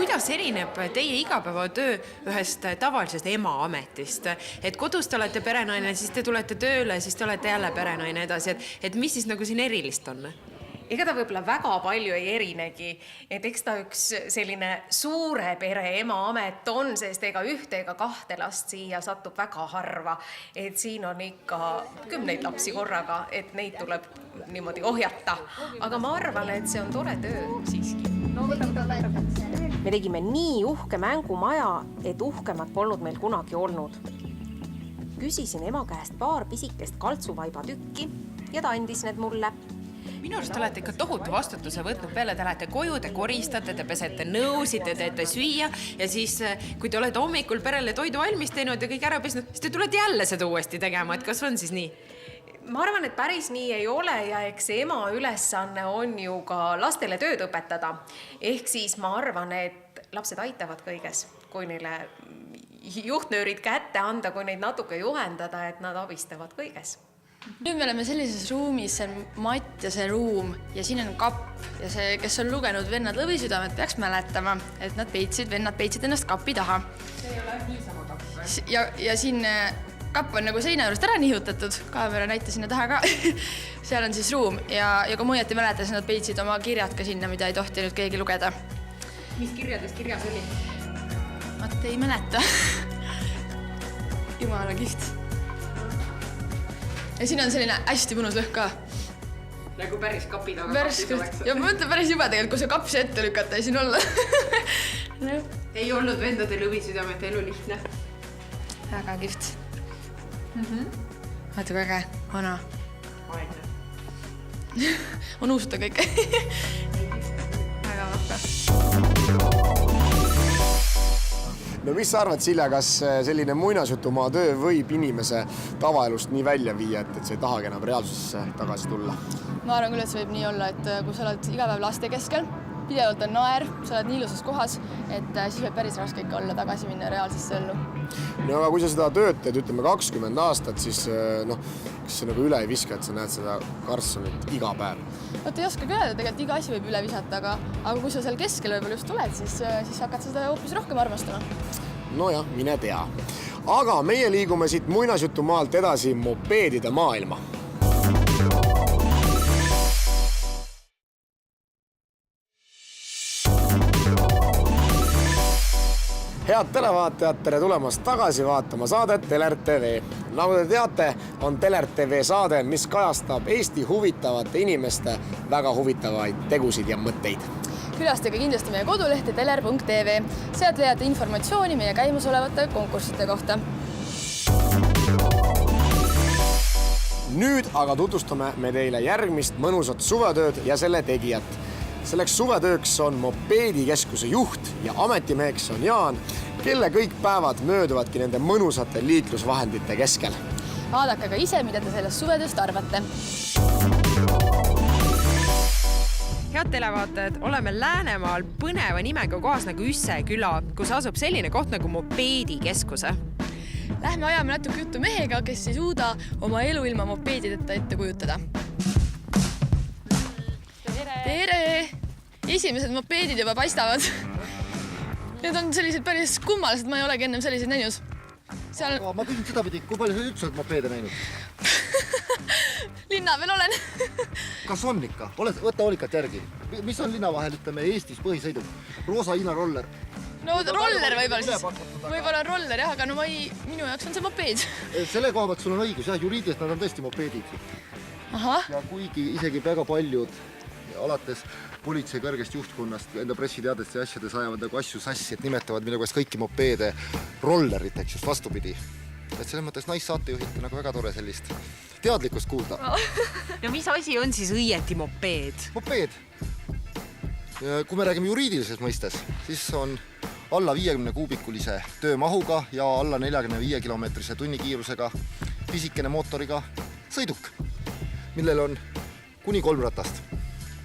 kuidas erineb teie igapäevatöö ühest tavalisest ema ametist? Et kodus te olete perenaine, siis te tulete tööle, siis te olete jälle perenaine edasi. Et mis siis nagu siin erilist on? Ega ta võib-olla väga palju ei erinegi, et eks ta üks selline suure pere ema amet on, sest ega ühte ega kahte last siia satub väga harva. Et siin on ikka 10 lapsi korraga, et neid tuleb niimoodi ohjata. Aga ma arvan, et see on tore töö siiski. Me tegime nii uhke mängumaja, et uhkemat polnud meil kunagi olnud. Küsisin ema käest paar pisikest kaltsuvaiba tükki ja ta andis need mulle. Minu arust olete ikka tohutu vastutuse võtnud peale, te lähete koju, te koristate, te pesete nõusid, te teete süüa ja siis, kui te olete hommikul perele toidu valmis teinud ja kõik ära pesnud, siis te tulete jälle seda uuesti tegema, et kas on siis nii? Ma arvan, et päris nii ei ole ja eks ema ülesanne on ju ka lastele tööd õpetada. Ehk siis ma arvan, et lapsed aitavad kõiges, kui neile juhtnöörid kätte anda, kui neid natuke juhendada, et nad abistavad kõiges. Nüüd me oleme sellises ruumis, see on Matt ja see ruum ja siin on kapp ja see, kes on lugenud Vennad Lõvisüdamed, peaks mäletama, et vennad peitsid ennast kapi taha. See ei ole niisama kapp. Ja siin kapp on nagu seina juurest ära nihutatud, kaamera näita sinna taha ka. Seal on siis ruum ja kui muieti mäletas, nad peitsid oma kirjad ka sinna, mida ei tohti nüüd keegi lugeda. Mis kirjades kirjas oli? Matt ei mäleta. Jumala kihvt. Ja siin on selline hästi mõnus lõhk ka. Nagu päris kapi taga kapis oleks. Ja ma mõtlen päris juba tegelikult, kui see kapsi ette lükata ja siin olla. No. Ei olnud Vendade Lõvisüdamete elu lihtne. Väga kihvt. Vaata kui äge, vana. On uusuta kõik. Väga vahva. No mis sa arvad, Silja, kas selline muinasjutumaa töö võib inimese tavaelust nii välja viia, et see ei tahagi enam reaalsusesse tagasi tulla? Ma arvan küll, et see võib nii olla, et kui sa oled iga päev laste keskel, pidevalt on naer, sa oled nii ilusas kohas, et siis võib päris raske ikka olla tagasi minna reaalsesse ellu. No aga kui sa seda tööd teed, ütleme 20 aastat, siis kas see nagu üle ei viska, et sa näed seda Karlssonit iga päev? Vaat ei oska öelda, tegelikult iga asi võib üle visata, aga kui sa seal keskel võib-olla just tuled, siis hakkad seda hoopis rohkem armastama. Nojah, mine tea. Aga meie liigume siit muinasjutumaalt edasi mopeedide maailma. Head televaatajad, tere tulemast tagasi vaatama saadet Teler TV. Nagu te teate, on Teler TV saade, mis kajastab Eesti huvitavate inimeste väga huvitavaid tegusid ja mõtteid. Külastage kindlasti meie kodulehte teler.tv. Sealt leiate informatsiooni meie käimasolevate konkursside kohta. Nüüd aga tutvustame me teile järgmist mõnusat suvetööd ja selle tegijat. Selleks suvetööks on mopeedikeskuse juht ja ametimeheks on Jaan, kelle kõik päevad mööduvadki nende mõnusate liiklusvahendite keskel. Vaadake ka ise, mida te sellest suvetööst arvate. Head televaatajad, oleme Läänemaal põneva nimega kohas nagu Üsse küla, kus asub selline koht nagu mopeedikeskuse. Lähme ajame natuke juttu mehega, kes ei suuda oma elu ilma mopeedideta ette kujutada. Tere! Esimesed mopeedid juba paistavad. Need on sellised päris kummalised, ma ei olegi ennem sellised näinud. Ma küsin seda pidi, kui palju sa üldse oled mopeede näinud? Linna veel olen. Kas on ikka? Võta hoolikalt järgi. Mis on linna vahel, ütleme, Eestis põhisõiduk? Roosa Hiina roller. No roller võib-olla siis. Võib-olla on roller, jah, aga no minu jaoks on see mopeed. Selle koha pealt sul on õigus, jah, juriidiliselt nad on tõesti mopeedid. Ja kuigi isegi väga paljud alates politsei kõrgest juhtkonnast enda pressiteadest ja asjades ajavad nagu asju sassi, et nimetavad mille kohast kõiki mopeede rolleriteks just vastupidi. Et selles mõttes naissaatejuhid on nagu väga tore sellist teadlikkust kuulda. No mis asi on siis õieti mopeed? Mopeed. Kui me räägime juriidilises mõistes, siis on alla 50 kuubikulise töömahuga ja alla 45 kilomeetrise tunnikiirusega pisikene mootoriga sõiduk, millel on kuni 3 ratast.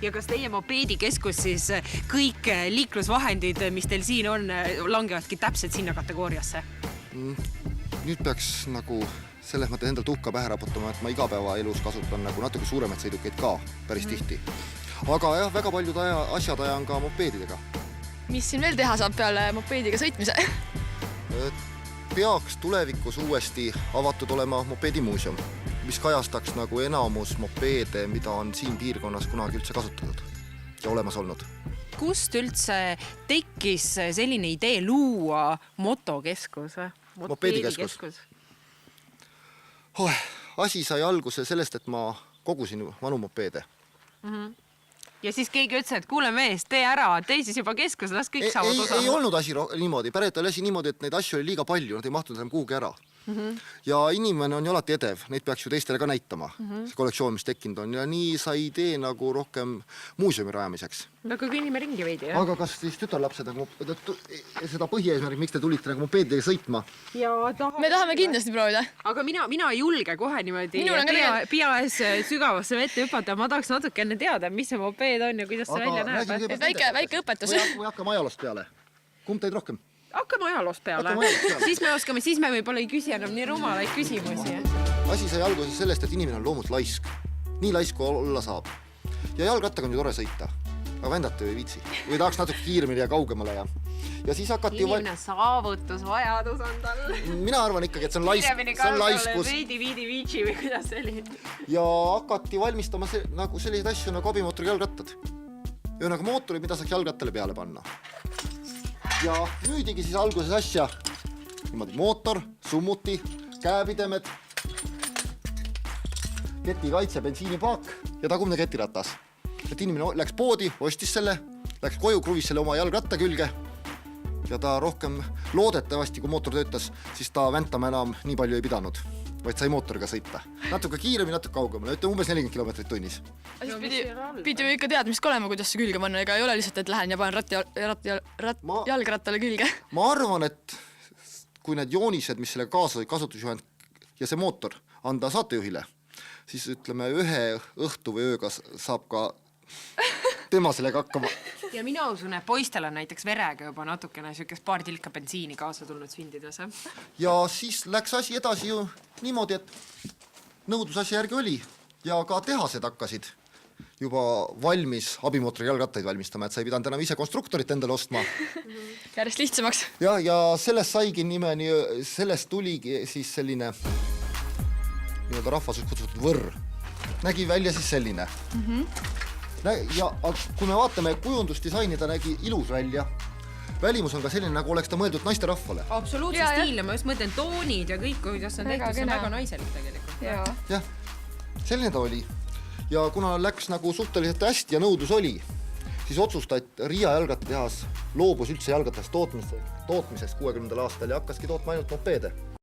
Ja kas teie mopeedikeskus siis kõik liiklusvahendid, mis teil siin on, langevadki täpselt sinna kategooriasse? Nüüd peaks nagu selles mõttes endal tuhka pähe raputama, et ma igapäevaelus kasutan nagu natuke suuremaid sõidukeid ka päris tihti. Aga jah, väga paljud asjad ajan ka mopeedidega. mis siin veel teha saab peale mopeediga sõitmise? Peaks tulevikus uuesti avatud olema mopeedimuuseum, mis kajastaks nagu enamus mopeede, mida on siin piirkonnas kunagi üldse kasutatud ja olemas olnud. Kust üldse tekkis selline idee luua motokeskus? Mopeedikeskus. Asi sai alguse sellest, et ma kogusin vanu mopeede. Ja siis keegi ütles, et kuule mees, tee ära, tee siis juba keskus, las kõik saavad osa. Ei olnud asi niimoodi, päret oli asi niimoodi, et neid asju oli liiga palju, nad ei mahtunud enam kuhugi ära. Ja inimene on ju alati edev, neid peaks ju teistele ka näitama, see kollektsioon, mis tekkinud on, ja nii sai idee nagu rohkem muuseumi rajamiseks. Aga kõnnime ringi veidi, jah? Aga kas siis tütarlapsed seda põhieesmärk, miks te tulite nagu mopeedidega sõitma? Me tahame kindlasti proovida. Aga mina ei julge kohe niimoodi peas sügavasse vette hüpata, ma tahaks natuke enne teada, mis see mopeed on ja kuidas see välja näeb. Väike õpetus. Või hakkame ajaloost peale? Kumb teid rohkem? Hakkame ajaloost peale. Siis me võib-olla ei küsi enam nii rumalaid küsimusi. Asi sai alguses sellest, et inimene on loomult laisk. Nii laisk, kui olla saab. Ja jalgrattaga on ju tore sõita. Aga vendata ju ei viitsi. Või tahaks natuke kiiremini ja kaugemale. Ja siis hakati... Inimene saavutusvajadus on tal. Mina arvan ikkagi, et see on laiskus. Veidi viitsi või kuidas see oli. Ja hakati valmistama nagu selliseid asju nagu abimootori jalgrattad. Ja nagu mootori, mida saaks jalgrattale peale panna. Ja müüdigi siis alguses asja niimoodi mootor, summuti, käepidemed, ketikaitse, bensiinipaak ja tagumine ketiratas. Et inimene läks poodi, ostis selle, läks koju, kruvis selle oma jalgratta külge ja ta rohkem loodetavasti, kui mootor töötas, siis ta väntama enam nii palju ei pidanud, vaid sai mootoriga sõita. Natuke kiiremini, natuke kaugemale, ütleme umbes 40 kilomeetrit tunnis. Pidi ju ikka teadmist olema, kuidas see külge panna, ega ei ole lihtsalt, et lähen ja panen jalgrattale külge. Ma arvan, et kui need joonised, mis selle kasutusjuhend ja see mootor anda saatejuhile, siis ütleme ühe õhtu või ööga saab ka tema sellega hakkama. Ja mina usun, et poistel on näiteks verega juba natukene sükest paar tilka bensiini kaasa tulnud sündides. Ja siis läks asi edasi ju niimoodi, et nõudlus asja järgi oli ja ka tehased hakkasid juba valmis abimootori jalgrattaid valmistama, et sa ei pidanud enam ise konstruktorit endale ostma. Järjest lihtsamaks. Ja sellest saigi nimeni, sellest tuligi siis selline nii-öelda rahvasus kutsutud võrr. Nägi välja siis selline. Ja kui me vaatame kujundusdisaini, ta nägi ilus välja. Välimus on ka selline, nagu oleks ta mõeldud naiste rahvale. Absoluutse stiilne, ma just mõtlen toonid ja kõik, kuidas on tehtud, see on väga naiselik tegelikult. Jah, selline ta oli. Ja kuna läks nagu suhteliselt hästi ja nõudlus oli, siis otsustati Riia jalgrattatehas loobus üldse jalgrattast tootmisest 60. aastal ja hakkaski tootma ainult mopeede.